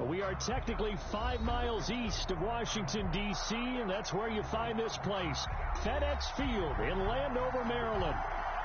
We are technically 5 miles east of Washington, D.C., and that's where you find this place, FedEx Field in Landover, Maryland.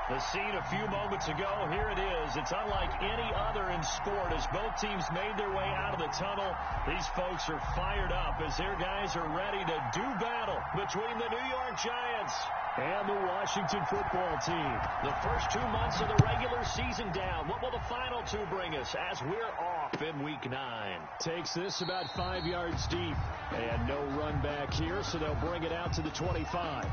The scene a few moments ago, here it is. It's unlike any other in sport as both teams made their way out of the tunnel. These folks are fired up as their guys are ready to do battle between the New York Giants and the Washington football team. The first 2 months of the regular season down. What will the final two bring us as we're off in Week 9? Takes this about 5 yards deep. And no run back here, so they'll bring it out to the 25.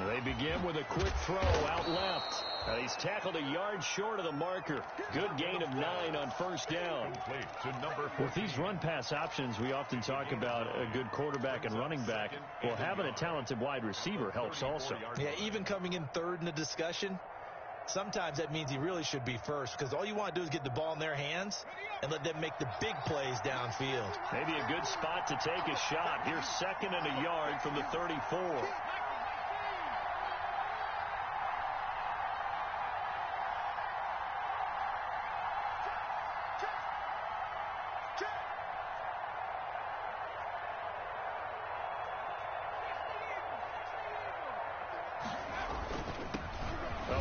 They begin with a quick throw out left. He's tackled a yard short of the marker. Good gain of 9 on first down. With these run-pass options, we often talk about a good quarterback and running back. Well, having a talented wide receiver helps also. Yeah, even coming in third in the discussion, sometimes that means he really should be first because all you want to do is get the ball in their hands and let them make the big plays downfield. Maybe a good spot to take a shot. Here's 2nd and a yard from the 34.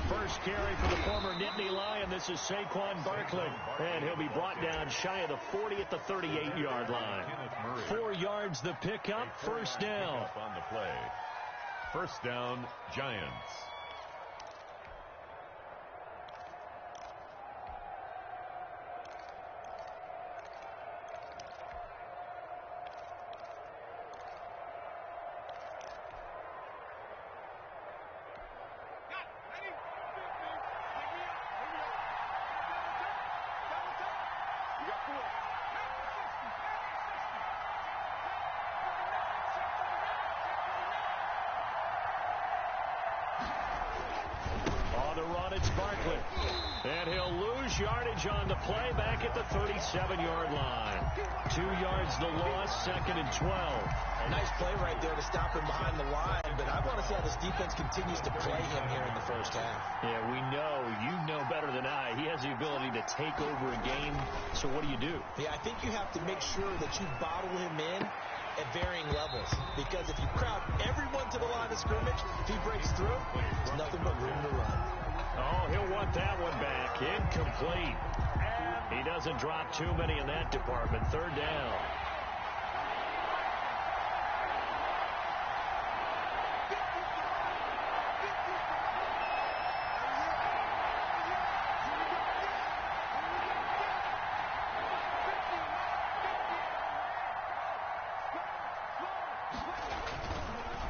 First carry for the former Nittany Lion. This is Saquon Barkley. And he'll be brought down shy of the 40 at the 38-yard line. 4 yards the pickup, first down. On the play. First down, Giants. It's Barkley. And he'll lose yardage on the play back at the 37-yard line. 2 yards the loss, 2nd and 12. A nice play right there to stop him behind the line, but I want to see how this defense continues to play him here in the first half. Yeah, we know. You know better than I. He has the ability to take over a game, so what do you do? Yeah, I think you have to make sure that you bottle him in at varying levels, because if you crowd everyone to the line of scrimmage, if he breaks through, there's nothing but room to run. Oh, he'll want that one back. Incomplete. He doesn't drop too many in that department. 3rd down.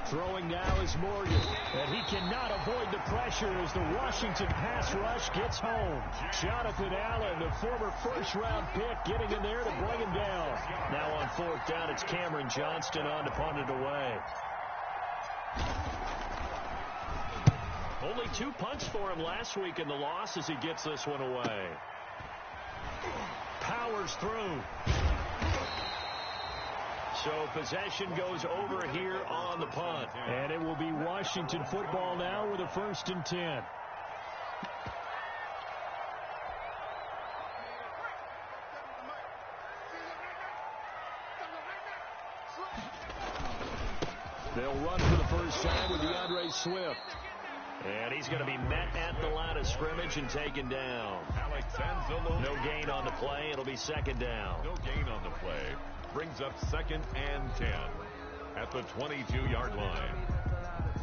Throwing now is Morgan, and he cannot avoid the pressure as the Washington pass rush gets home. Jonathan Allen, the former first-round pick, getting in there to bring him down. Now on 4th down, it's Cameron Johnston on to punt it away. Only 2 punts for him last week in the loss as he gets this one away. Powers through. So possession goes over here on the punt. And it will be Washington football now with a 1st and 10. They'll run for the first time with DeAndre Swift. And he's going to be met at the line of scrimmage and taken down. No gain on the play. It'll be 2nd down. No gain on the play. Brings up 2nd and 10 at the 22-yard line.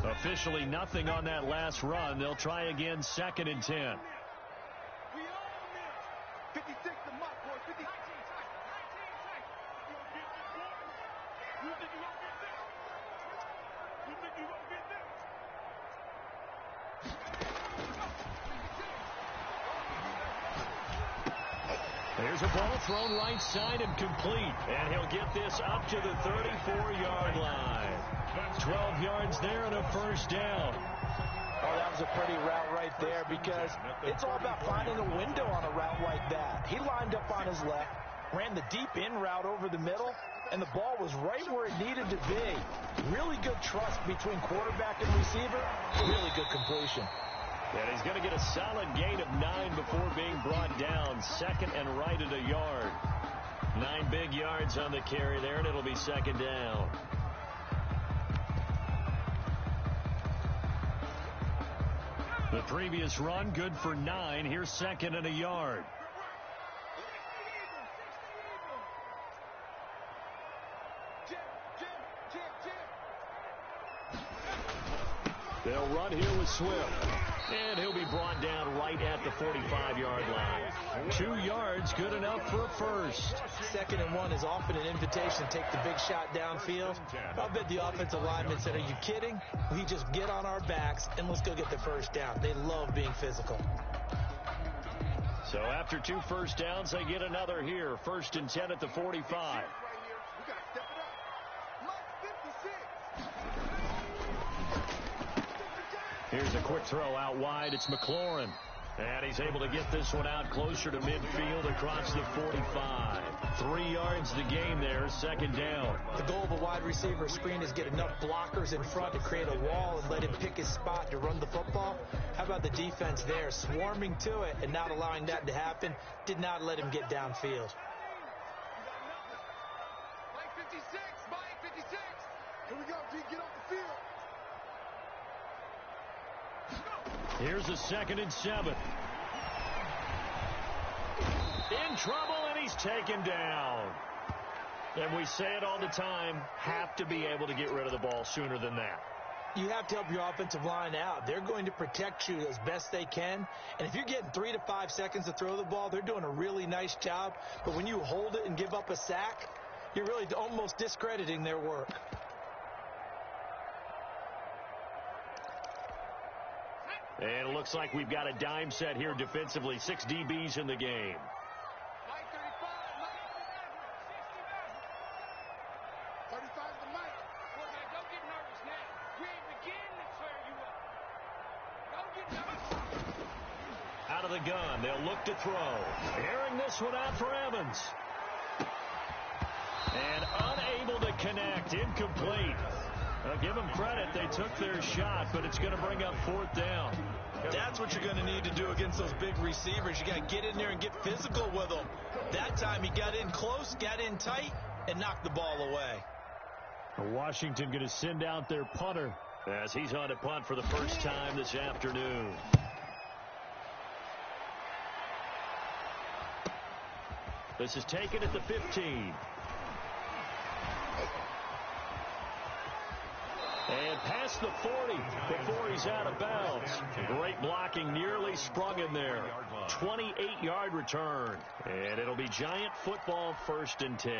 Officially nothing on that last run. They'll try again, 2nd and 10. There's a ball thrown right side and complete. And he'll get this up to the 34-yard line. 12 yards there and a first down. Oh, that was a pretty route right there because it's all about finding a window on a route like that. He lined up on his left, ran the deep in route over the middle, and the ball was right where it needed to be. Really good trust between quarterback and receiver. Really good completion. And he's going to get a solid gain of 9 before being brought down. Second and right at a yard. 9 big yards on the carry there, and it'll be second down. The previous run, good for 9. Here's second and a yard. They'll run here with Swift. And he'll be brought down right at the 45-yard line. 2 yards, good enough for a first. Second and 1 is often an invitation to take the big shot downfield. I'll bet the offensive lineman said, are you kidding? We just get on our backs and let's go get the first down. They love being physical. So after 2 first downs, they get another here. First and 10 at the 45. Here's a quick throw out wide. It's McLaurin. And he's able to get this one out closer to midfield across the 45. 3 yards to gain there, second down. The goal of a wide receiver screen is get enough blockers in front to create a wall and let him pick his spot to run the football. How about the defense there, swarming to it and not allowing that to happen? Did not let him get downfield. Mike 56, Mike 56. Here we go, G, get off the field. Here's a second and 7. In trouble, and he's taken down. And we say it all the time, have to be able to get rid of the ball sooner than that. You have to help your offensive line out. They're going to protect you as best they can. And if you're getting 3 to 5 seconds to throw the ball, they're doing a really nice job. But when you hold it and give up a sack, you're really almost discrediting their work. And it looks like we've got a dime set here defensively. 6 DBs in the game. Mike 35, Mike 35's the Mike. Well, man, don't get nervous now. We ain't beginning to tear you up. Don't get nervous. Out of the gun. They'll look to throw. Airing this one out for Evans. And unable to connect. Incomplete. Give them credit. They took their shot, but it's going to bring up 4th down. That's what you're going to need to do against those big receivers. You got to get in there and get physical with them. That time he got in close, got in tight, and knocked the ball away. Washington going to send out their punter as he's on to punt for the first time this afternoon. This is taken at the 15. And past the 40 before he's out of bounds. Great blocking, nearly sprung in there. 28-yard return. And it'll be Giant football, 1st and 10.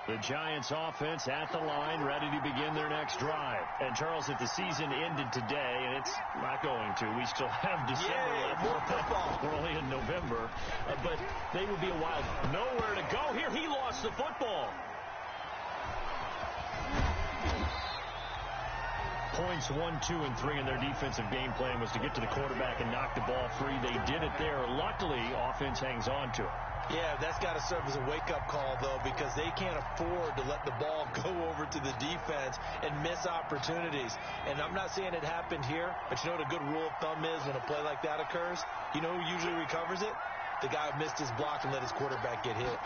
The Giants offense at the line, ready to begin their next drive. And Charles, if the season ended today, and it's not going to, we still have December left. More football. We're only in November. But they would be a while. Nowhere to go here. He lost the football. Points 1, 2, and 3 in their defensive game plan was to get to the quarterback and knock the ball free. They did it there. Luckily, offense hangs on to it. Yeah, that's got to serve as a wake-up call, though, because they can't afford to let the ball go over to the defense and miss opportunities. And I'm not saying it happened here, but you know what a good rule of thumb is when a play like that occurs? You know who usually recovers it? The guy who missed his block and let his quarterback get hit.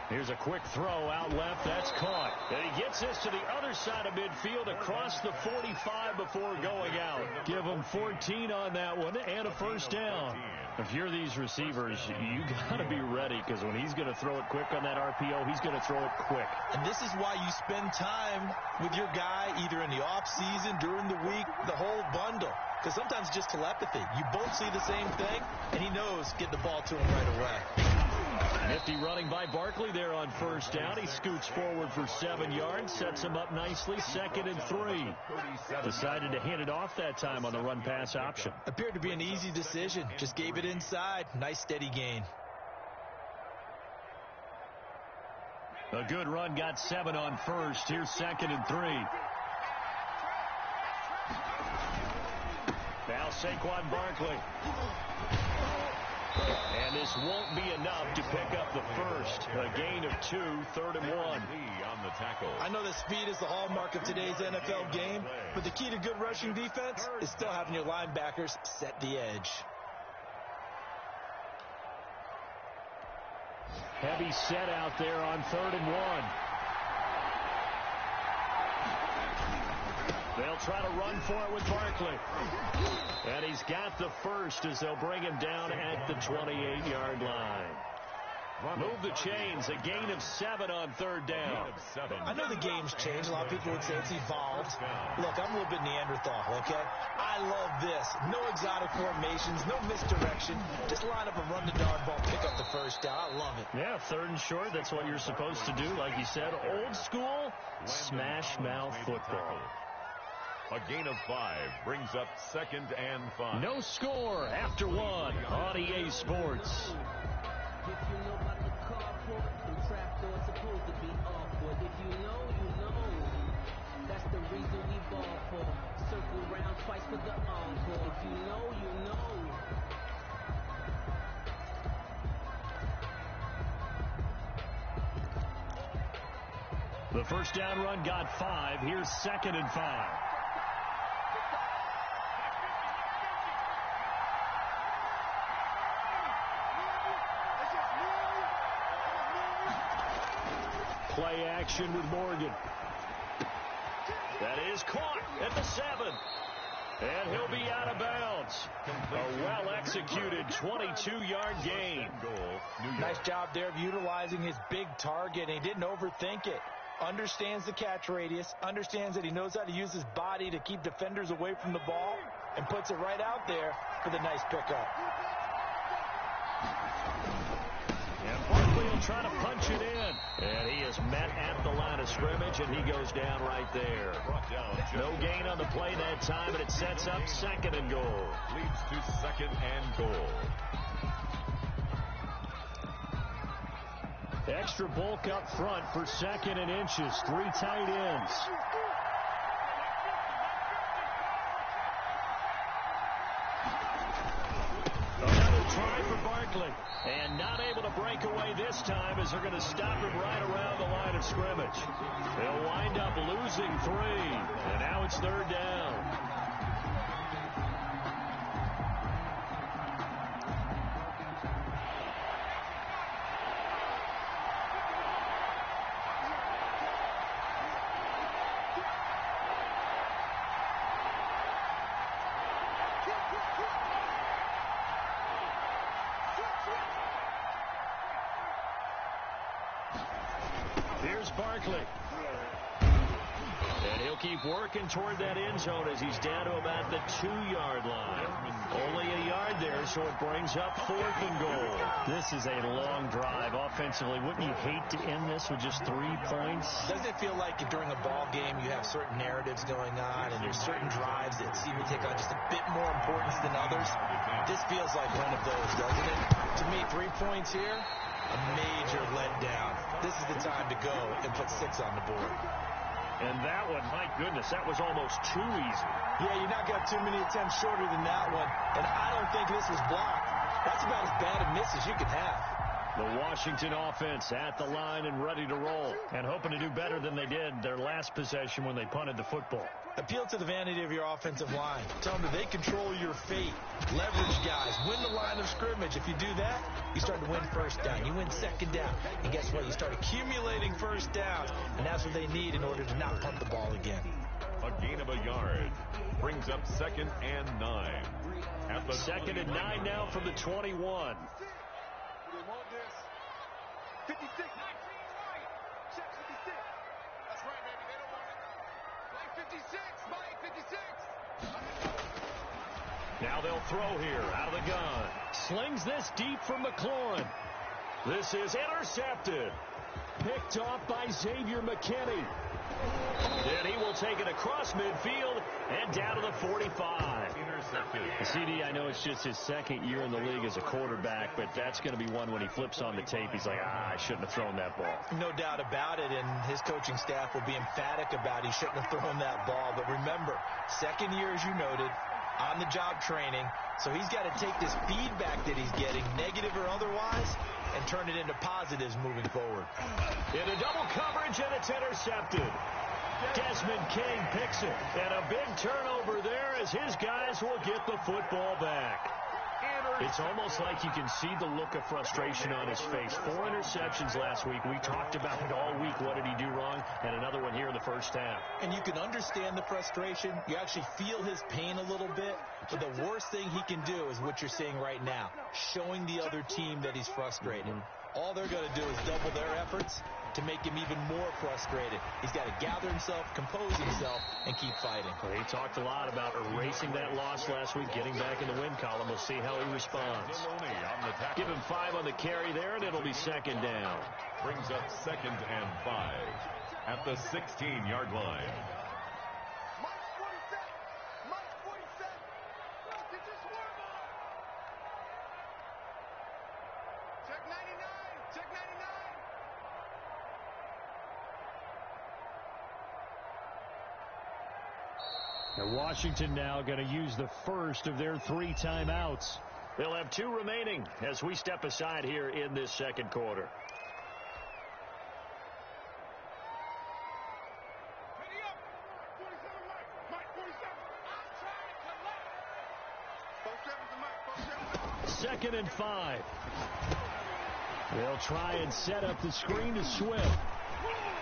Here's a quick throw out left. That's caught. And he gets this to the other side of midfield across the 45 before going out. Give him 14 on that one and a first down. If you're these receivers, you got to be ready because when he's going to throw it quick on that RPO, he's going to throw it quick. And this is why you spend time with your guy either in the offseason, during the week, the whole bundle. Because sometimes it's just telepathy. You both see the same thing, and he knows get the ball to him right away. Nifty running by Barkley there on first down. He scoots forward for 7 yards, sets him up nicely, 2nd and 3. Decided to hand it off that time on the run-pass option. Appeared to be an easy decision. Just gave it inside. Nice steady gain. A good run, got 7 on first. Here's 2nd and 3. Now Saquon Barkley. And this won't be enough to pick up the first. A gain of 2, 3rd and 1. On the tackle. I know that speed is the hallmark of today's NFL game, but the key to good rushing defense is still having your linebackers set the edge. Heavy set out there on 3rd and 1. They'll try to run for it with Barkley. And he's got the first as they'll bring him down at the 28-yard line. Move the chains. A gain of 7 on 3rd down. I know the game's changed. A lot of people would say it's evolved. Look, I'm a little bit Neanderthal, okay? I love this. No exotic formations, no misdirection. Just line up and run the darn ball, pick up the first down. I love it. Yeah, 3rd and short. That's what you're supposed to do. Like you said, old school smash mouth football. A gain of 5 brings up 2nd and 5. No score after 1 on EA Sports. If you know about the carport, the trapdoor supposed to be awkward. If you know, you know. That's the reason we ball for. Circle round twice for the encore. If you know, you know. The first down run got 5. Here's 2nd and 5. Play action with Morgan. That is caught at the 7. And he'll be out of bounds. A well-executed 22-yard gain. Nice job there of utilizing his big target. He didn't overthink it. Understands the catch radius. Understands that he knows how to use his body to keep defenders away from the ball. And puts it right out there for the nice pickup. And Barkley will try to punch it in. And he is met at the line of scrimmage, and he goes down right there. No gain on the play that time, and it sets up 2nd and goal. Leads to 2nd and goal. Extra bulk up front for 2nd and inches. 3 tight ends. Another try for Barkley. And not able to break away this time as they're going to stop him right around the line of scrimmage. They'll wind up losing 3. And now it's 3rd down. Here's Barkley. And he'll keep working toward that end zone as he's down to about the 2-yard line. Only a yard there, so it brings up 4th and goal. This is a long drive offensively. Wouldn't you hate to end this with just 3 points? Doesn't it feel like during a ball game you have certain narratives going on and there's certain drives that seem to take on just a bit more importance than others? This feels like one of those, doesn't it? To me, 3 points here, a major letdown. This is the time to go and put 6 on the board. And that one, my goodness, that was almost too easy. Yeah, you're not got too many attempts shorter than that one. And I don't think this was blocked. That's about as bad a miss as you can have. The Washington offense at the line and ready to roll. And hoping to do better than they did their last possession when they punted the football. Appeal to the vanity of your offensive line. Tell them that they control your fate. Leverage guys. Win the line of scrimmage. If you do that, you start to win first down. You win 2nd down. And guess what? You start accumulating first downs. And that's what they need in order to not punt the ball again. A gain of a yard brings up 2nd and 9. At the 2nd and 9 now from the 21. They want this. 56. 19 right. Check 56. That's right, baby. They don't want it. Play 56. Play 56. Now they'll throw here out of the gun. Slings this deep for McLaurin. This is intercepted. Picked off by Xavier McKinney. And he will take it across midfield and down to the 45. Intercepted. CD, I know it's just his second year in the league as a quarterback, but that's going to be one when he flips on the tape. He's like, I shouldn't have thrown that ball. No doubt about it, and his coaching staff will be emphatic about he shouldn't have thrown that ball. But remember, second year, as you noted, on-the-job training, so he's got to take this feedback that he's getting, negative or otherwise, and turn it into positives moving forward. In a double coverage, and it's intercepted. Desmond King picks it, and a big turnover there as his guys will get the football back. It's almost like you can see the look of frustration on his face. 4 interceptions last week. We talked about it all week. What did he do wrong? And another one here in the first half. And you can understand the frustration. You actually feel his pain a little bit. But the worst thing he can do is what you're seeing right now, showing the other team that he's frustrated. All they're going to do is double their efforts to make him even more frustrated. He's got to gather himself, compose himself, and keep fighting. Well, he talked a lot about erasing that loss last week, getting back in the win column. We'll see how he responds. Give him 5 on the carry there, and it'll be second down. Brings up 2nd and 5 at the 16-yard line. And Washington now going to use the first of their 3 timeouts. They'll have 2 remaining as we step aside here in this second quarter. Second and 5. They'll try and set up the screen to Swift.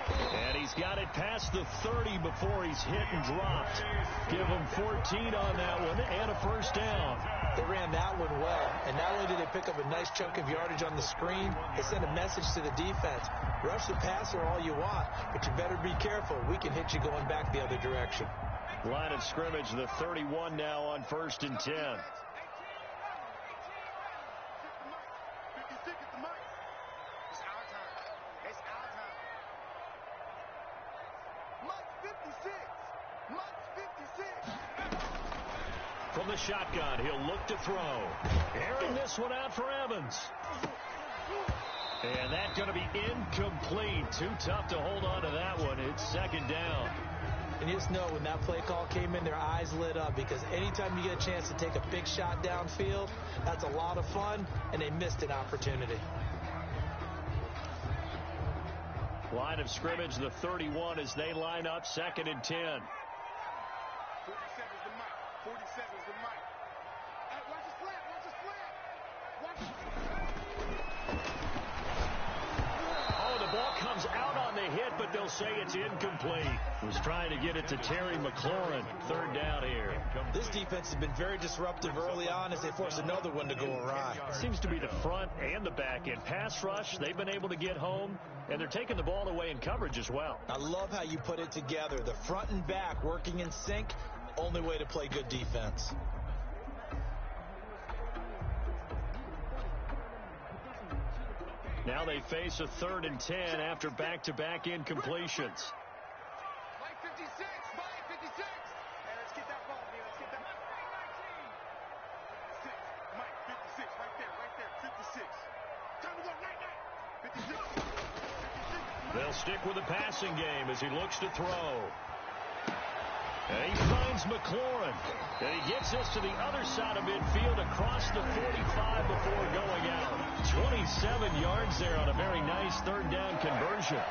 And he's got it past the 30 before he's hit and dropped. Give him 14 on that one and a first down. They ran that one well, and not only did they pick up a nice chunk of yardage on the screen, they sent a message to the defense. Rush the passer all you want, but you better be careful. We can hit you going back the other direction. Line of scrimmage, the 31 now on 1st and 10. From the shotgun, he'll look to throw. Airing this one out for Evans. And that's going to be incomplete. Too tough to hold on to that one. It's second down. And you just know when that play call came in, their eyes lit up, because anytime you get a chance to take a big shot downfield, that's a lot of fun, and they missed an opportunity. Line of scrimmage, the 31 as they line up, 2nd and 10. 47's the mic. 47's the mic. Hey, watch the slant. Watch the slant. Watch the Oh, the ball comes out on the hit, but they'll say it's incomplete. Was trying to get it to Terry McLaurin. 3rd down here. This defense has been very disruptive early on as they force another one to go awry. Seems to be the front and the back end. Pass rush, they've been able to get home, and they're taking the ball away in coverage as well. I love how you put it together. The front and back working in sync, only way to play good defense. Now they face a 3rd and 10 after back-to-back incompletions. Mike 56. Mike 56. Hey, let's get that ball, man. Let's get that. Mike 56. Right there. Right there. 56. Time to go. Night. 56. They'll stick with the passing game as he looks to throw. And he finds McLaurin. And he gets this to the other side of midfield across the 45 before going out. 27 yards there on a very nice 3rd down conversion.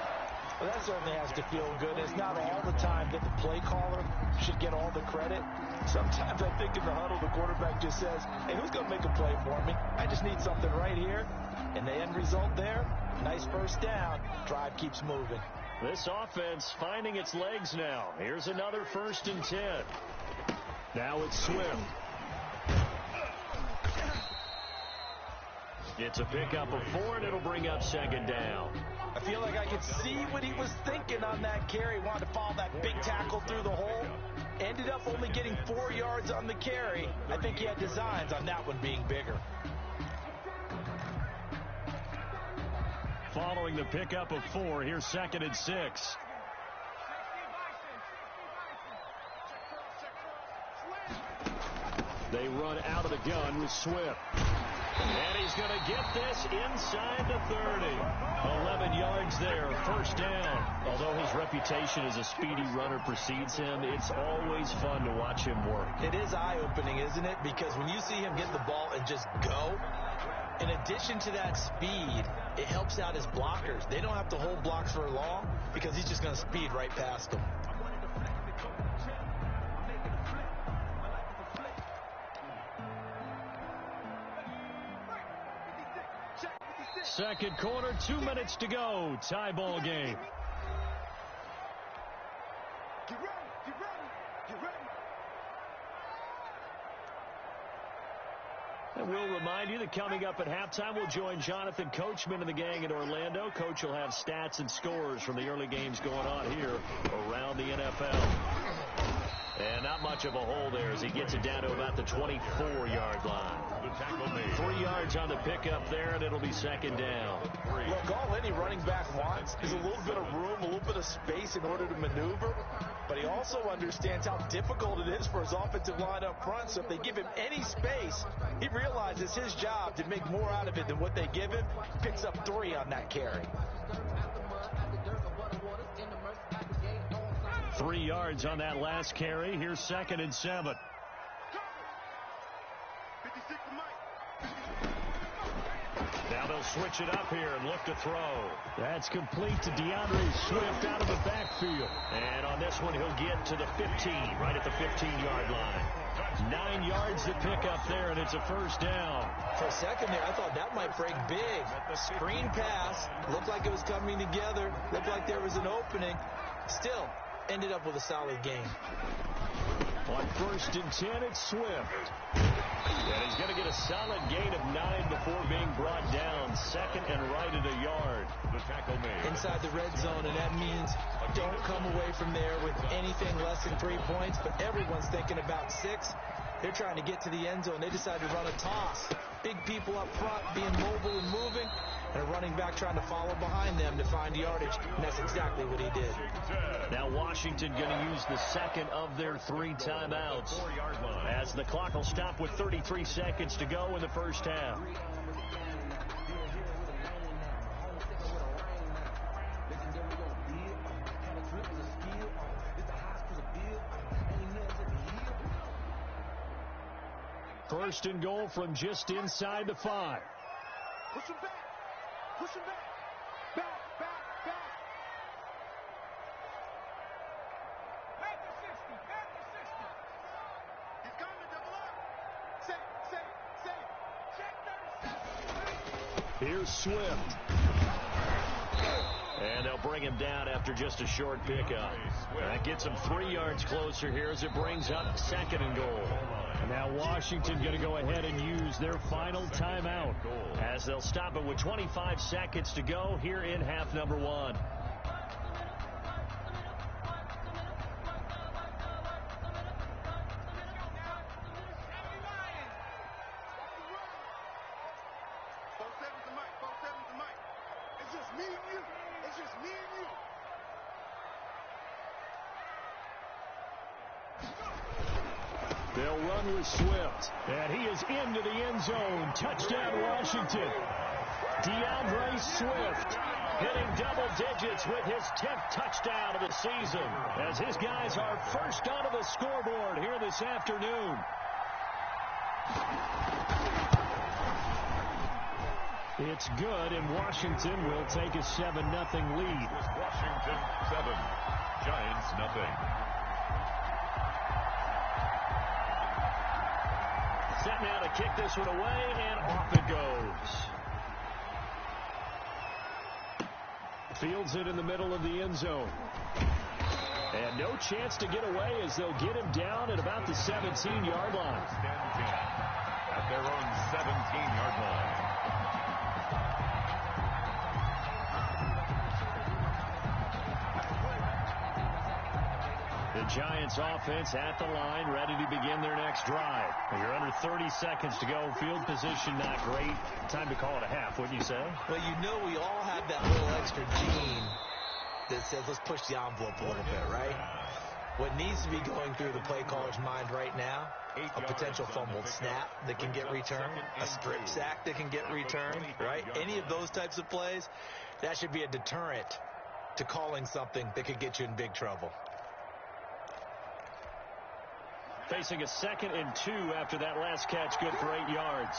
Well, that certainly has to feel good. It's not all the time that the play caller should get all the credit. Sometimes I think in the huddle, the quarterback just says, hey, who's going to make a play for me? I just need something right here. And the end result there, nice first down. Drive keeps moving. This offense finding its legs now. Here's another 1st and 10. Now it's Swift. It's a pickup of 4, and it'll bring up 2nd down. I feel like I could see what he was thinking on that carry. Wanted to follow that big tackle through the hole. Ended up only getting 4 yards on the carry. I think he had designs on that one being bigger. following the pickup of 4. Here's 2nd and 6. They run out of the gun with Swift. And he's going to get this inside the 30. 11 yards there, first down. Although his reputation as a speedy runner precedes him, it's always fun to watch him work. It is eye-opening, isn't it? Because when you see him get the ball and just go, in addition to that speed, it helps out his blockers. They don't have to hold blocks for long because he's just going to speed right past them. Second quarter, 2 minutes to go. Tie ball game. Get ready, get ready, get ready. And we'll remind you that coming up at halftime, we'll join Jonathan Coachman and the gang in Orlando. Coach will have stats and scores from the early games going on here around the NFL. And not much of a hole there as he gets it down to about the 24-yard line. 3 yards on the pickup there, and it'll be 2nd down. Look, all any running back wants is a little bit of room, a little bit of space in order to maneuver. But he also understands how difficult it is for his offensive line up front. So if they give him any space, he realizes his job to make more out of it than what they give him. Picks up 3 on that carry. 3 yards on that last carry. Here's 2nd and 7. 56 to Mike. Now they'll switch it up here and look to throw. That's complete to DeAndre Swift out of the backfield. And on this one, he'll get to the 15, right at the 15-yard line. 9 yards to pick up there, and it's a first down. For a second there, I thought that might break big. Screen pass. Looked like it was coming together. Looked like there was an opening. Still, ended up with a solid game. On 1st and 10, it's Swift. And he's going to get a solid gain of 9 before being brought down. 2nd and right at a yard. The tackle made. Inside the red zone, and that means don't come away from there with anything less than 3 points. But everyone's thinking about 6. They're trying to get to the end zone. They decide to run a toss. Big people up front being mobile and moving, and a running back trying to follow behind them to find yardage, and that's exactly what he did. Now Washington going to use the 2nd of their 3 timeouts, as the clock will stop with 33 seconds to go in the first half. First and goal from just inside the 5. Push him back. Push him back. Back, back, back. Back to 60. Back to 60. He's coming, double up. Safe. Check 37. Here's Swift. And they'll bring him down after just a short pickup. That gets him 3 yards closer here as it brings up 2nd and goal. And now Washington going to go ahead and use their final timeout as they'll stop it with 25 seconds to go here in half number 1. They'll run with Swift, and he is into the end zone. Touchdown, Washington. DeAndre Swift hitting double digits with his 10th touchdown of the season, as his guys are first onto the scoreboard here this afternoon. It's good, and Washington will take a 7-0 lead. Washington 7, Giants nothing. Set now to kick this one away, and off it goes. Fields it in the middle of the end zone. And no chance to get away as they'll get him down at about the 17-yard line. At their own 17-yard line. The Giants offense at the line, ready to begin their next drive. You're under 30 seconds to go. Field position not great. Time to call it a half, wouldn't you say? Well, you know we all have that little extra gene that says let's push the envelope a little bit, right? What needs to be going through the play caller's mind right now, a potential fumbled snap that can get returned, a strip sack that can get returned, right? Any of those types of plays, that should be a deterrent to calling something that could get you in big trouble. Facing a 2nd and 2 after that last catch, good for 8 yards.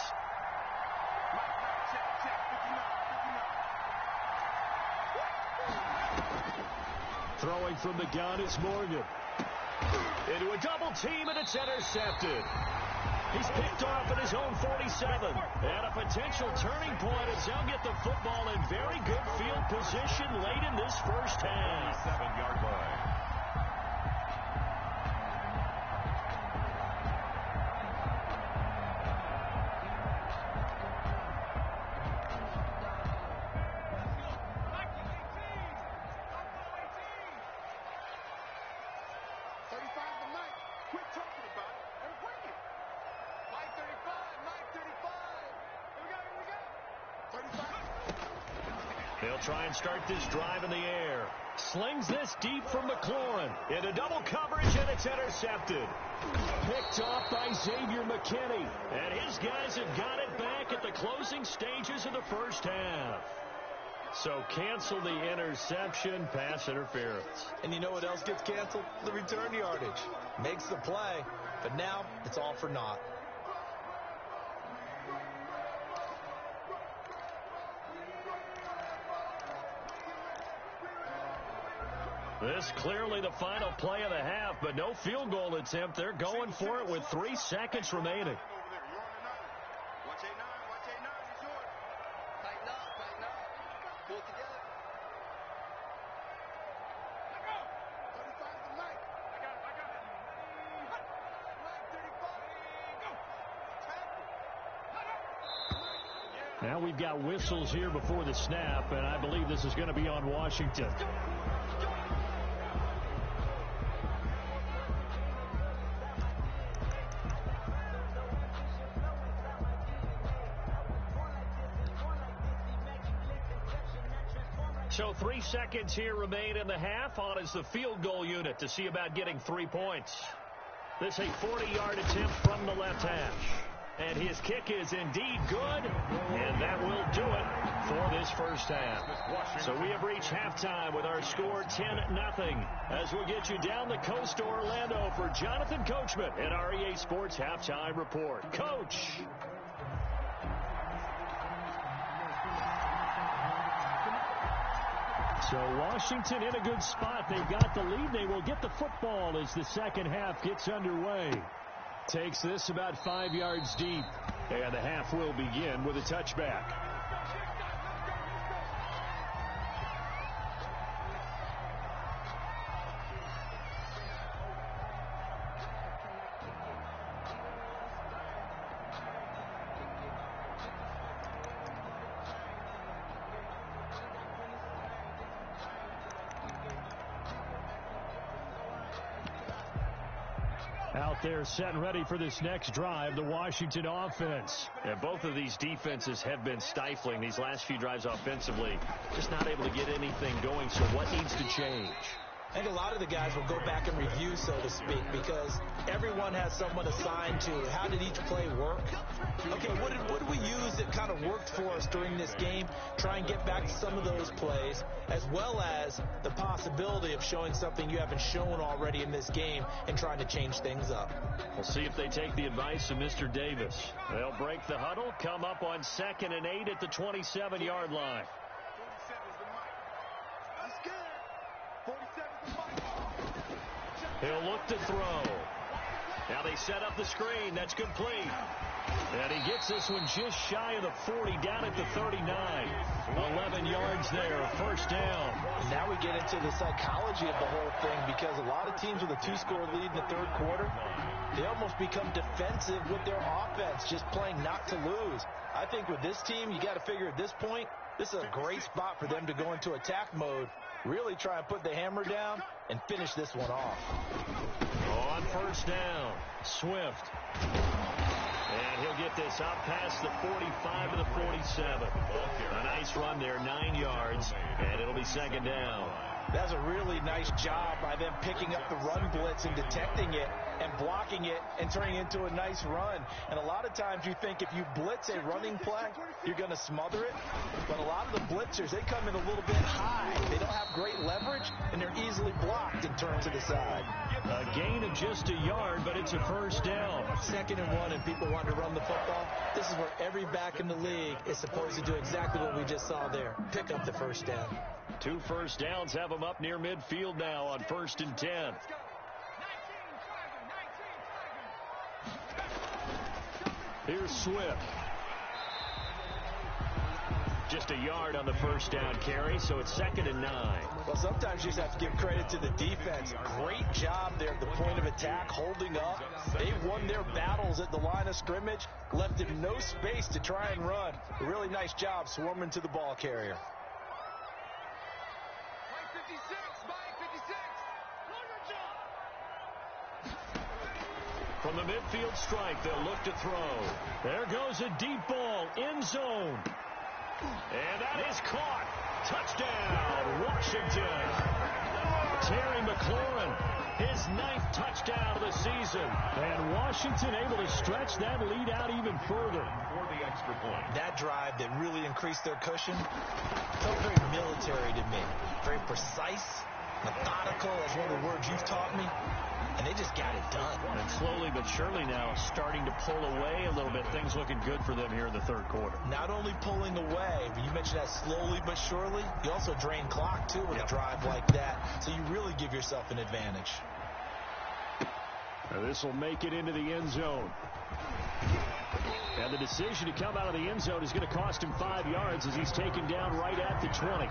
Throwing from the gun is Morgan. Into a double team, and it's intercepted. He's picked off at his own 47. And a potential turning point as they'll get the football in very good field position late in this first half. 7-yard line. They'll try and start this drive in the air. Slings this deep from McLaurin. Into double coverage, and it's intercepted. Picked off by Xavier McKinney. And his guys have got it back at the closing stages of the first half. So cancel the interception, pass interference. And you know what else gets canceled? The return yardage. Makes the play, but now it's all for naught. This clearly the final play of the half, but no field goal attempt. They're going for it with 3 seconds remaining. Now we've got whistles here before the snap, and I believe this is going to be on Washington. So 3 seconds here remain in the half. On is the field goal unit to see about getting 3 points. This a 40-yard attempt from the left hash. And his kick is indeed good, and that will do it for this first half. So we have reached halftime with our score 10-0 as we'll get you down the coast to Orlando for Jonathan Coachman at our EA Sports Halftime Report. Coach. So Washington in a good spot. They've got the lead. They will get the football as the second half gets underway. Takes this about 5 yards deep. And the half will begin with a touchback. Out there set and ready for this next drive, the Washington offense. And both of these defenses have been stifling these last few drives offensively. Just not able to get anything going, so what needs to change? I think a lot of the guys will go back and review, so to speak, because everyone has someone assigned to how did each play work. Okay, what did we use that kind of worked for us during this game? Try and get back to some of those plays, as well as the possibility of showing something you haven't shown already in this game and trying to change things up. We'll see if they take the advice of Mr. Davis. They'll break the huddle, come up on 2nd and 8 at the 27-yard line. He'll look to throw. Now they set up the screen. That's complete. And he gets this one just shy of the 40, down at the 39. 11 yards there, first down. And now we get into the psychology of the whole thing, because a lot of teams with a 2-score lead in the third quarter, they almost become defensive with their offense, just playing not to lose. I think with this team, you got to figure at this point, this is a great spot for them to go into attack mode Really try and put the hammer down and finish this one off. On first down, Swift. And he'll get this up past the 45 to the 47. A nice run there, 9 yards, and it'll be second down. That's a really nice job by them picking up the run blitz and detecting it and blocking it and turning it into a nice run. And a lot of times you think if you blitz a running play, you're going to smother it. But a lot of the blitzers, they come in a little bit high. They don't have great leverage, and they're easily blocked and turned to the side. A gain of just a yard, but it's a first down. 2nd and 1, and people want to run the football. This is where every back in the league is supposed to do exactly what we just saw there. Pick up the first down. 2 first downs have them up near midfield now on 1st and 10. Here's Swift. Just a yard on the first down carry, so it's 2nd and 9. Well, sometimes you just have to give credit to the defense. Great job there at the point of attack, holding up. They won their battles at the line of scrimmage, left him no space to try and run. A really nice job swarming to the ball carrier. From the midfield stripe, they'll look to throw. There goes a deep ball, end zone. And that is caught. Touchdown, Washington. Terry McLaurin, his 9th touchdown of the season. And Washington able to stretch that lead out even further. For the extra point. That drive that really increased their cushion felt very military to me. Very precise, methodical. That's one of the words you've taught me. And they just got it done. And slowly but surely now starting to pull away a little bit. Things looking good for them here in the 3rd quarter. Not only pulling away, but you mentioned that slowly but surely. You also drain clock, too, with a drive like that. So you really give yourself an advantage. Now this will make it into the end zone. And the decision to come out of the end zone is going to cost him 5 yards as he's taken down right at the 20.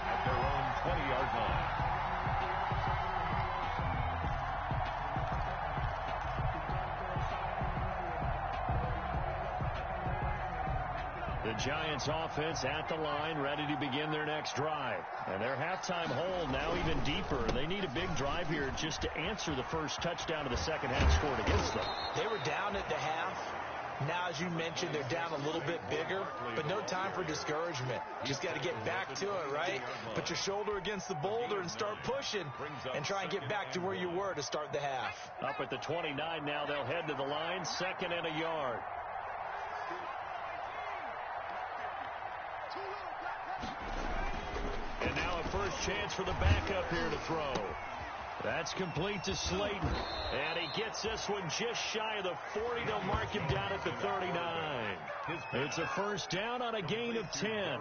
At their own 20-yard line. The Giants offense at the line, ready to begin their next drive. And their halftime hole now even deeper. They need a big drive here just to answer the first touchdown of the second half scored against them. They were down at the half. Now, as you mentioned, they're down a little bit bigger, but no time for discouragement. Just got to get back to it, right? Put your shoulder against the boulder and start pushing and try and get back to where you were to start the half. Up at the 29 now, they'll head to the line, 2nd and a yard. And now a first chance for the backup here to throw. That's complete to Slayton. And he gets this one just shy of the 40. They'll mark him down at the 39. It's a first down on a gain of 10.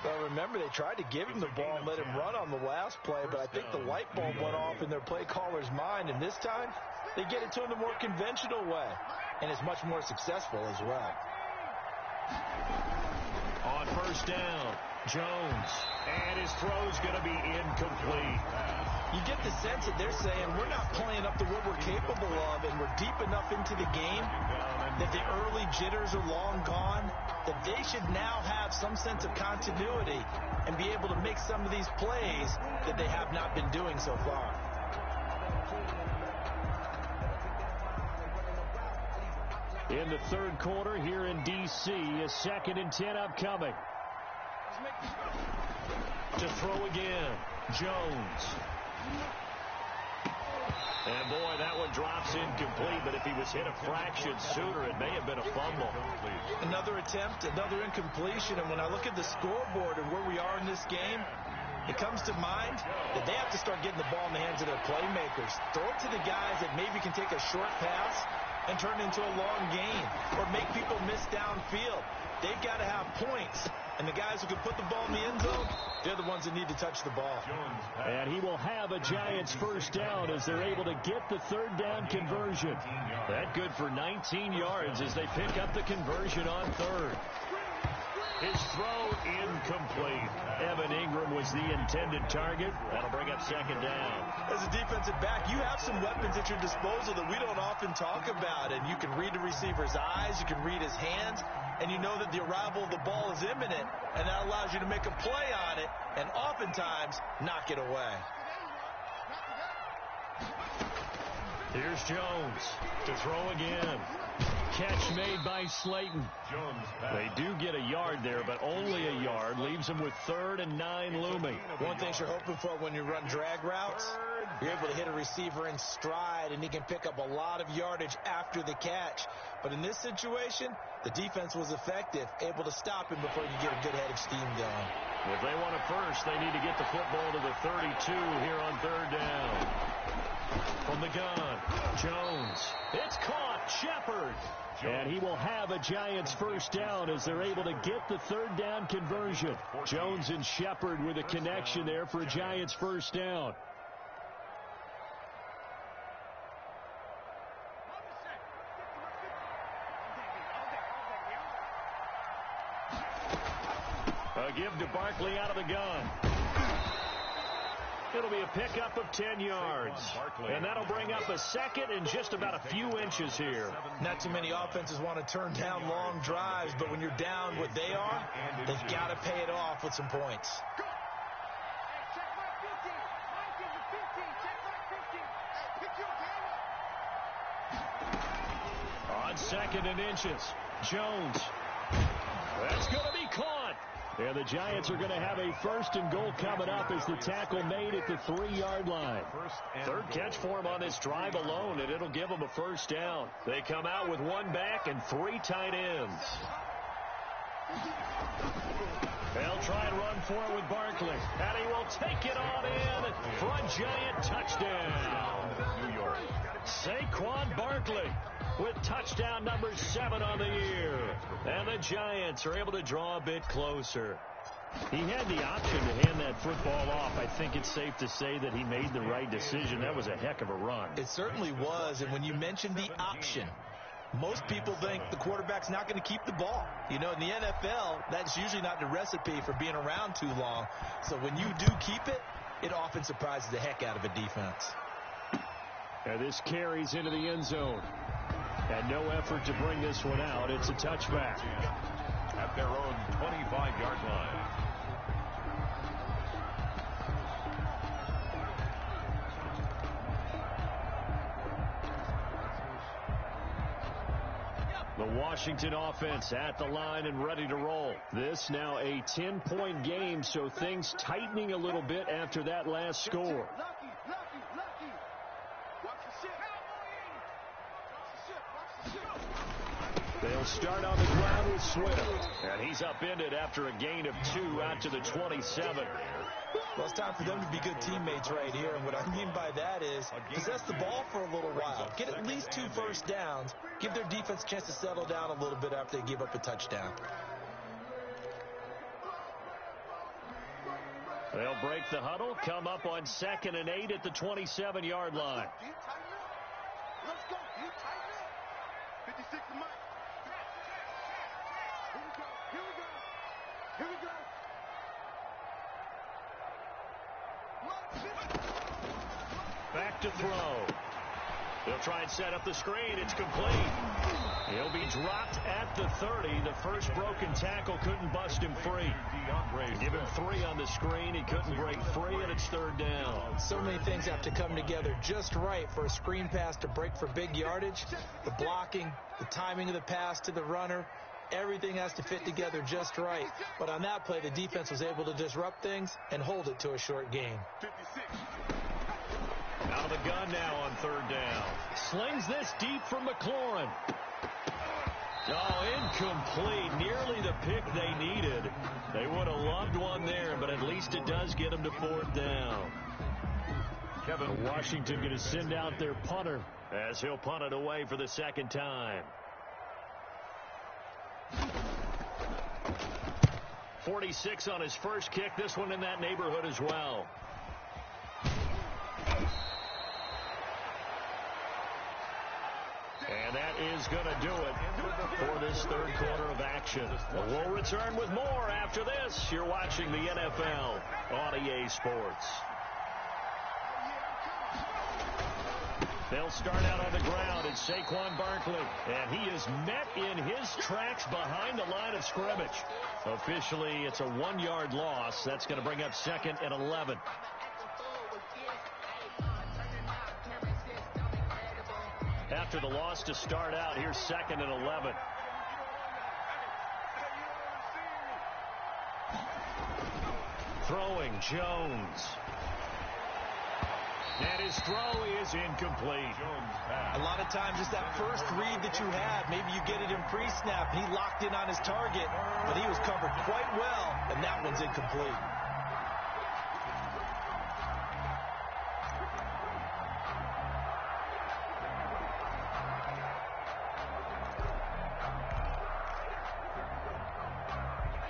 Well, remember, they tried to give him the ball and let him run on the last play, but I think the light bulb went off in their play caller's mind, and this time they get it to him the more conventional way, and it's much more successful as well. On first down, Jones, and his throw's going to be incomplete. You get the sense that they're saying we're not playing up to what we're capable of, and we're deep enough into the game that the early jitters are long gone, that they should now have some sense of continuity and be able to make some of these plays that they have not been doing so far. In the 3rd quarter here in D.C., a 2nd and 10 upcoming. To throw again, Jones. And boy, that one drops incomplete, but if he was hit a fraction sooner, it may have been a fumble. Another attempt, another incompletion, and when I look at the scoreboard and where we are in this game, it comes to mind that they have to start getting the ball in the hands of their playmakers. Throw it to the guys that maybe can take a short pass and turn into a long gain or make people miss downfield. They've got to have points. And the guys who can put the ball in the end zone, they're the ones that need to touch the ball. And he will have a Giants first down as they're able to get the third down conversion. That good for 19 yards as they pick up the conversion on third. His throw incomplete. Evan Ingram was the intended target. That'll bring up second down. As a defensive back, you have some weapons at your disposal that we don't often talk about. And you can read the receiver's eyes, you can read his hands, and you know that the arrival of the ball is imminent, and that allows you to make a play on it and oftentimes knock it away. Here's Jones to throw again. Catch made by Slayton. They do get a yard there, but only a yard. Leaves them with 3rd and 9 looming. One thing you're hoping for when you run drag routes, you're able to hit a receiver in stride, and he can pick up a lot of yardage after the catch. But in this situation, the defense was effective, able to stop him before you get a good head of steam going. If they want it first, they need to get the football to the 32 here on 3rd down. From the gun, Jones. It's caught. Shepard. And he will have a Giants first down as they're able to get the 3rd down conversion. Jones and Shepard with a connection there for a Giants first down. A give to Barkley out of the gun. It'll be a pickup of 10 yards. And that'll bring up a second and just about a few inches here. Not too many offenses want to turn down long drives, but when you're down what they are, they've got to pay it off with some points. On 2nd and inches, Jones. That's going to be caught. And the Giants are going to have a 1st and goal coming up as the tackle made at the 3-yard line. 3rd catch for him on this drive alone, and it'll give them a first down. They come out with 1 back and 3 tight ends. They'll try and run for it with Barkley. And he will take it on in for a Giant touchdown. New York. Saquon Barkley with touchdown number 7 on the year. And the Giants are able to draw a bit closer. He had the option to hand that football off. I think it's safe to say that he made the right decision. That was a heck of a run. It certainly was. And when you mention the option, most people think the quarterback's not going to keep the ball. You know, in the NFL, that's usually not the recipe for being around too long. So when you do keep it, it often surprises the heck out of a defense. And this carries into the end zone. And no effort to bring this one out. It's a touchback. At their own 25-yard line. The Washington offense at the line and ready to roll. This now a 10-point game, so things tightening a little bit after that last score. They'll start on the ground with Swift. And he's upended after a gain of 2 out to the 27. Well, it's time for them to be good teammates right here. And what I mean by that is possess the ball for a little while. Get at least 2 first downs. Give their defense a chance to settle down a little bit after they give up a touchdown. They'll break the huddle, come up on 2nd and 8 at the 27-yard line. Let's go. 56 to Mike. Here we go. Back to throw. They'll try and set up the screen. It's complete. He'll be dropped at the 30. The first broken tackle couldn't bust him free. Give him 3 on the screen. He couldn't break free, and it's 3rd down. So many things have to come together just right for a screen pass to break for big yardage. The blocking, the timing of the pass to the runner, everything has to fit together just right. But on that play, the defense was able to disrupt things and hold it to a short gain. 56. Out of the gun now on 3rd down. Slings this deep from McLaurin. Oh, incomplete. Nearly the pick they needed. They would have loved one there, but at least it does get them to 4th down. Kevin Washington going to send out their punter. as he'll punt it away for the second time. 46 on his first kick. This one in that neighborhood as well. And that is going to do it for this third quarter of action. We'll return with more after this. You're watching the NFL on EA Sports. They'll start out on the ground. It's Saquon Barkley, and he is met in his tracks behind the line of scrimmage. Officially, it's a 1-yard loss. That's going to bring up 2nd and 11. After the loss to start out, here's 2nd and 11. Throwing, Jones. And his throw is incomplete. A lot of times it's that first read that you have. Maybe you get it in pre-snap. He locked in on his target, but he was covered quite well, and that one's incomplete.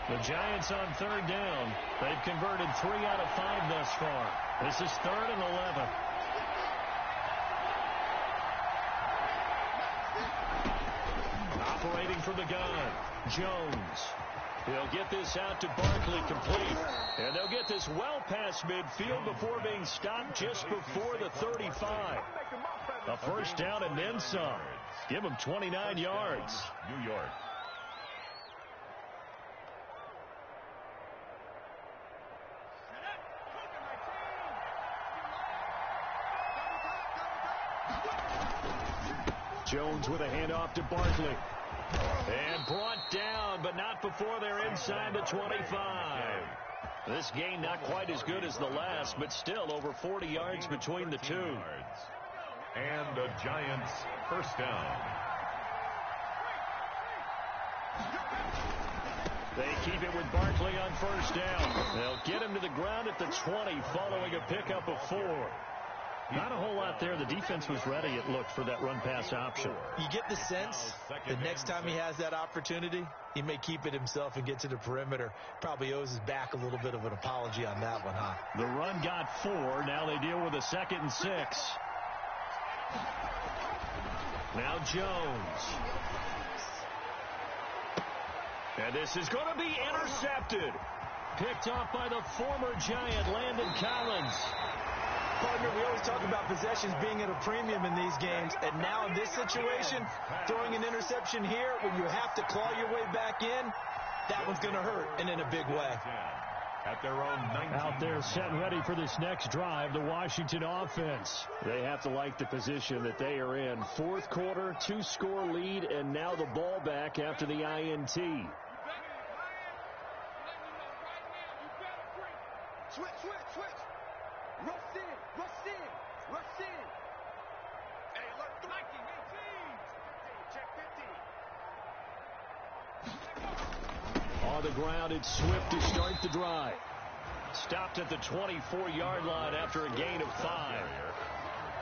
The Giants on 3rd down. They've converted 3 out of 5 thus far. This is 3rd and 11. Operating from the gun, Jones. He'll get this out to Barkley, complete. And they'll get this well past midfield before being stopped just before the 35. A first down and then some. Give him 29 yards. New York. Jones with a handoff to Barkley. And brought down, but not before they're inside the 25. This gain not quite as good as the last, but still over 40 yards between the two. And the Giants first down. They keep it with Barkley on first down. They'll get him to the ground at the 20 following a pickup of 4. Not a whole lot there. The defense was ready, it looked, for that run-pass option. You get the sense that next time he has that opportunity, he may keep it himself and get to the perimeter. Probably owes his back a little bit of an apology on that one, huh? The run got 4. Now they deal with a 2nd and 6. Now Jones. And this is going to be intercepted. Picked off by the former Giant, Landon Collins. Partner, we always talk about possessions being at a premium in these games, and now in this situation, throwing an interception here when you have to claw your way back in, that one's going to hurt, and in a big way. At their own 19. Out there set ready for this next drive, the Washington offense. They have to like the position that they are in. 4th quarter, 2-score lead, and now the ball back after the INT. Switch. Rush in. Hey, alert 19, 18. Check 15. On the ground, it's Swift to start the drive. Stopped at the 24-yard line after a gain of 5.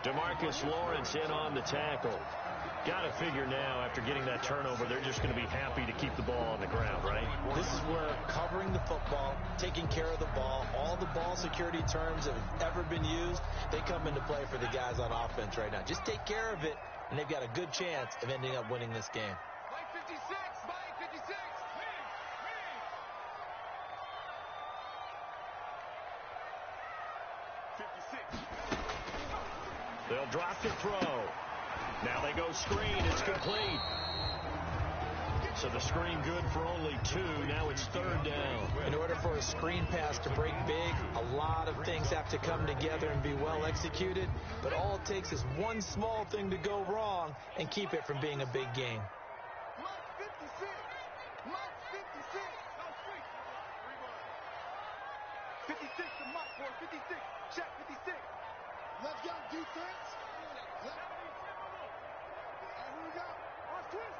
DeMarcus Lawrence in on the tackle. Got to figure now, after getting that turnover, they're just going to be happy to keep the ball on the ground, right? This is where covering the football, taking care of the ball, all the ball security terms that have ever been used, they come into play for the guys on offense right now. Just take care of it, and they've got a good chance of ending up winning this game. Mike 56. They'll drop the throw. Now they go screen. It's complete. So the screen good for only 2. Now it's 3rd down. In order for a screen pass to break big, a lot of things have to come together and be well executed. But all it takes is one small thing to go wrong and keep it from being a big game. Mike 56. 56 to Mike, boy. 56. Check 56. Let's go, defense. Let's go. Here we go. Watch twist.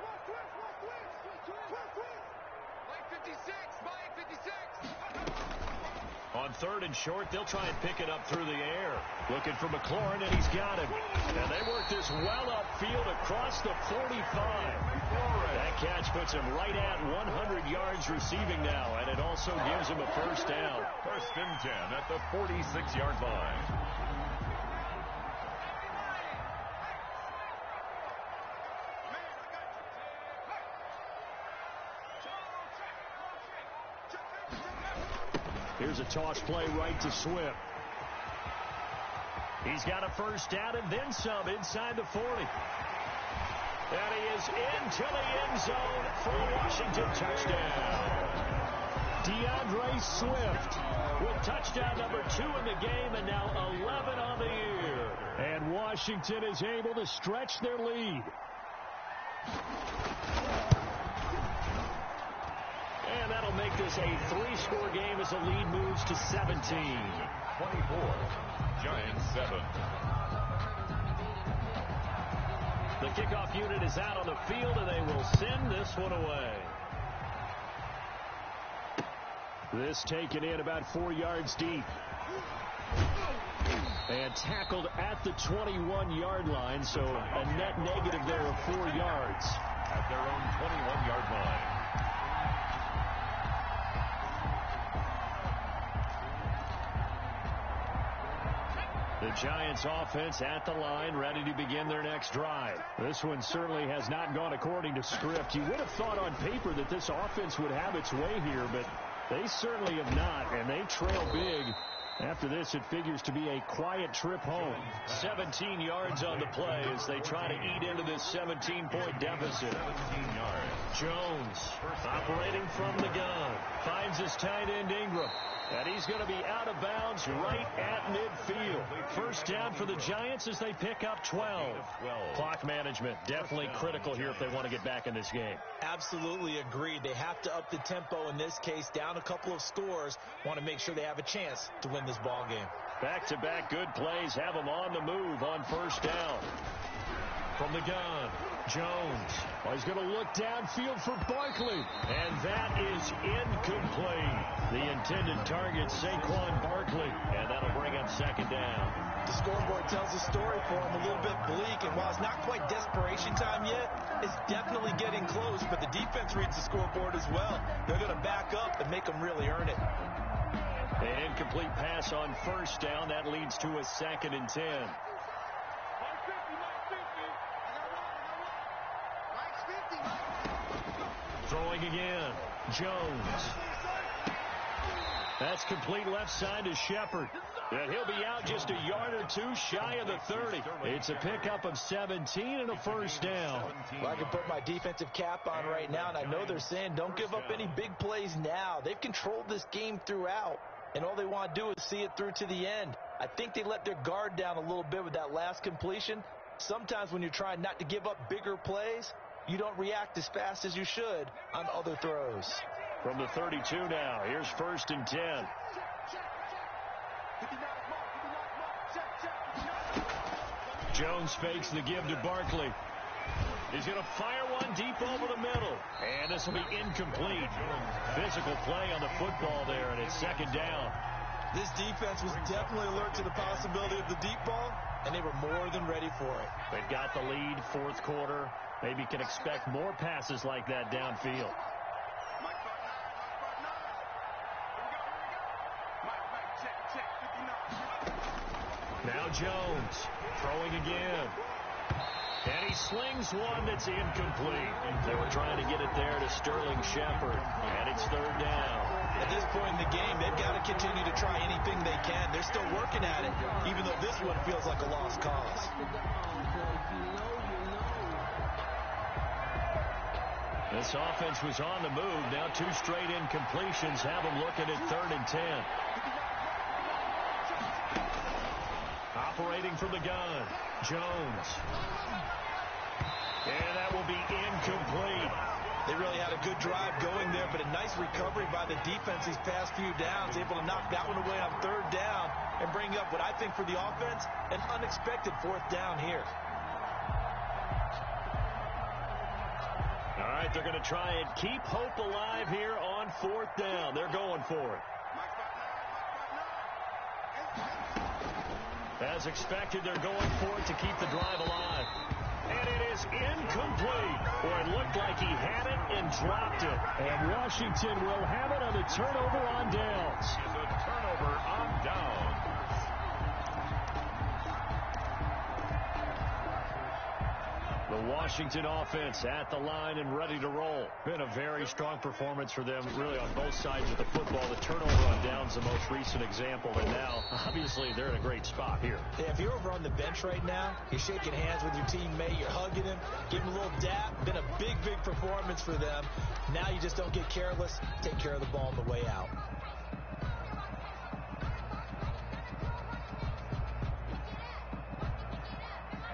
On 3rd and short, they'll try and pick it up through the air. Looking for McLaurin, and he's got him. And they work this well upfield across the 45. That catch puts him right at 100 yards receiving now, and it also gives him a first down. 1st and 10 at the 46-yard line. Here's a toss play right to Swift. He's got a first down and then some inside the 40. And he is into the end zone for a Washington touchdown. DeAndre Swift with touchdown number 2 in the game and now 11 on the year. And Washington is able to stretch their lead. And that'll make this a 3-score game as the lead moves to 17. 24, Giants 7. The kickoff unit is out on the field, and they will send this one away. This taken in about 4 yards deep. And tackled at the 21-yard line, so a net negative there of 4 yards. At their own 21-yard line. The Giants offense at the line, ready to begin their next drive. This one certainly has not gone according to script. You would have thought on paper that this offense would have its way here, but they certainly have not, and they trail big. After this, it figures to be a quiet trip home. 17 yards on the play as they try to eat into this 17-point deficit. 17 yards. Jones operating from the gun. Finds his tight end Ingram. And he's going to be out of bounds right at midfield. First down for the Giants as they pick up 12. Clock management definitely critical here if they want to get back in this game. Absolutely agreed. They have to up the tempo in this case. Down a couple of scores. Want to make sure they have a chance to win this ball game. Back-to-back good plays have them on the move on first down. From the gun, Jones. Oh, he's going to look downfield for Barkley. And that is incomplete. The intended target, Saquon Barkley. And that'll bring up second down. The scoreboard tells a story for him, a little bit bleak. And while it's not quite desperation time yet, it's definitely getting close. But the defense reads the scoreboard as well. They're going to back up and make them really earn it. An incomplete pass on first down. That leads to a 2nd and 10. Throwing again. Jones. That's complete left side to Shepard. And he'll be out just a yard or two shy of the 30. It's a pickup of 17 and a first down. Well, I can put my defensive cap on right now, and I know they're saying don't give up any big plays now. They've controlled this game throughout, and all they want to do is see it through to the end. I think they let their guard down a little bit with that last completion. Sometimes when you're trying not to give up bigger plays, you don't react as fast as you should on other throws. From the 32 now, here's 1st and 10. Jones fakes the give to Barkley. He's going to fire one deep over the middle. And this will be incomplete. Physical play on the football there, and it's 2nd down. This defense was definitely alert to the possibility of the deep ball, and they were more than ready for it. They've got the lead, 4th quarter. Maybe can expect more passes like that downfield. Now Jones throwing again. And he slings one that's incomplete. They were trying to get it there to Sterling Shepard. And it's 3rd down. At this point in the game, they've got to continue to try anything they can. They're still working at it, even though this one feels like a lost cause. This offense was on the move. Now 2 straight incompletions have them looking at 3rd and 10. Operating from the gun, Jones. And that will be incomplete. They really had a good drive going there, but a nice recovery by the defense these past few downs, able to knock that one away on 3rd down and bring up what I think for the offense, an unexpected 4th down here. All right, they're going to try and keep hope alive here on 4th down. They're going for it. As expected, they're going for it to keep the drive alive. And it is incomplete. Boy, it looked like he had it and dropped it. And Washington will have it on the turnover on downs. It's a turnover on downs. The Washington offense at the line and ready to roll. Been a very strong performance for them, really, on both sides of the football. The turnover on downs, the most recent example. And now, obviously, they're in a great spot here. Yeah, if you're over on the bench right now, you're shaking hands with your teammate, you're hugging him, giving him a little dap. Been a big, big performance for them. Now you just don't get careless. Take care of the ball on the way out.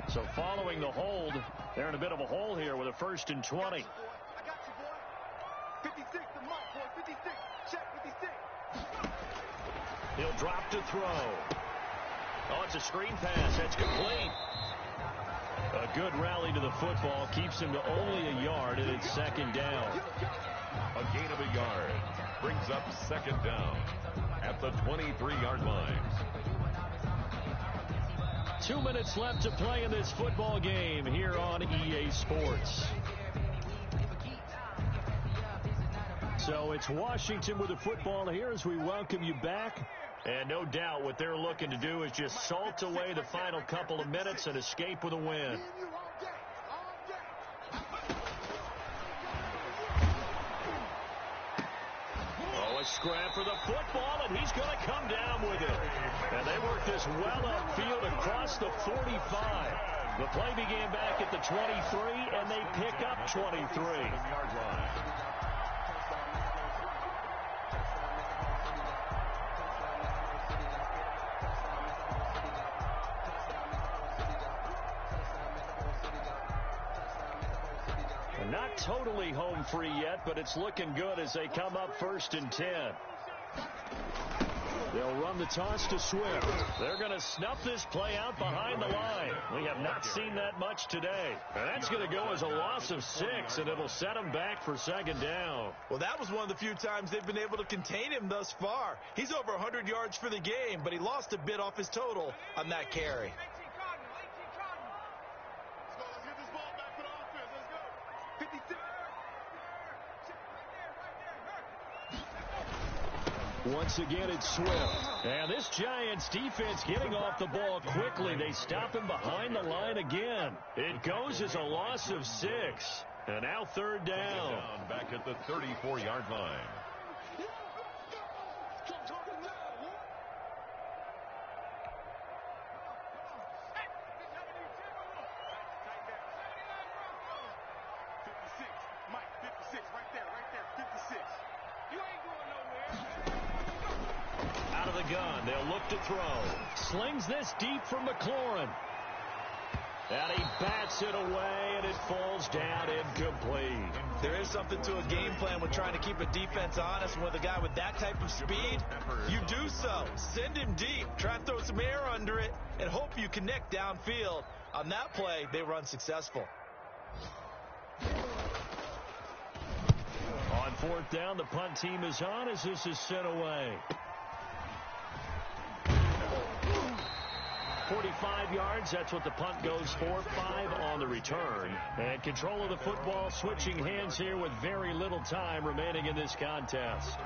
So following the hold, they're in a bit of a hole here with a 1st and 20. I got you, boy. 56, the mark, boy. 56. Check 56. He'll drop to throw. Oh, it's a screen pass. That's complete. A good rally to the football keeps him to only a yard, and it's 2nd down. A gain of a yard brings up 2nd down at the 23-yard line. 2 minutes left to play in this football game here on EA Sports. So it's Washington with the football here as we welcome you back. And no doubt what they're looking to do is just salt away the final couple of minutes and escape with a win. Oh, a scrap for the football, and he's going to come down with it. And they work this well upfield across the 45. The play began back at the 23, and they pick up 23. Not totally home free yet, but it's looking good as they come up 1st and 10. They'll run the toss to Swift. They're going to snuff this play out behind the line. We have not seen that much today. And that's going to go as a loss of 6, and it'll set them back for 2nd down. Well, that was one of the few times they've been able to contain him thus far. He's over 100 yards for the game, but he lost a bit off his total on that carry. Once again, it's Swift. And this Giants defense getting off the ball quickly. They stop him behind the line again. It goes as a loss of 6. And now 3rd down. Back at the 34-yard line. Gun. They'll look to throw. Slings this deep from McLaurin. And he bats it away, and it falls down incomplete. There is something to a game plan with trying to keep a defense honest. With a guy with that type of speed, you do so. Send him deep. Try and throw some air under it, and hope you connect downfield. On that play, they were unsuccessful. On 4th down, the punt team is on as this is sent away. 45 yards, that's what the punt goes for. 5 on the return. And control of the football switching hands here with very little time remaining in this contest.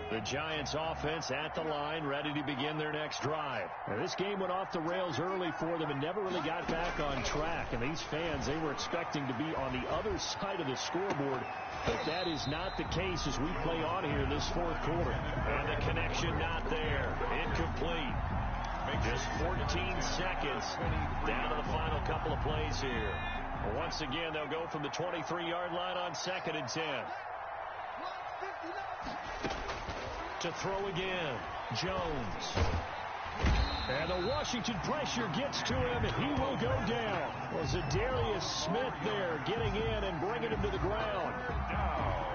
The Giants offense at the line, ready to begin their next drive. Now, this game went off the rails early for them and never really got back on track. And these fans, they were expecting to be on the other side of the scoreboard. But that is not the case as we play on here in this 4th quarter. And the connection not there. Incomplete. Just 14 seconds down to the final couple of plays here. Once again, they'll go from the 23-yard line on 2nd and 10. To throw again, Jones. And the Washington pressure gets to him, and he will go down. Was it Darius Smith there getting in and bringing him to the ground? Now,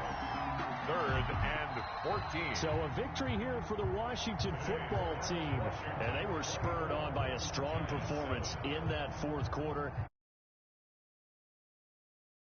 3rd and 14. So a victory here for the Washington football team. And they were spurred on by a strong performance in that fourth quarter.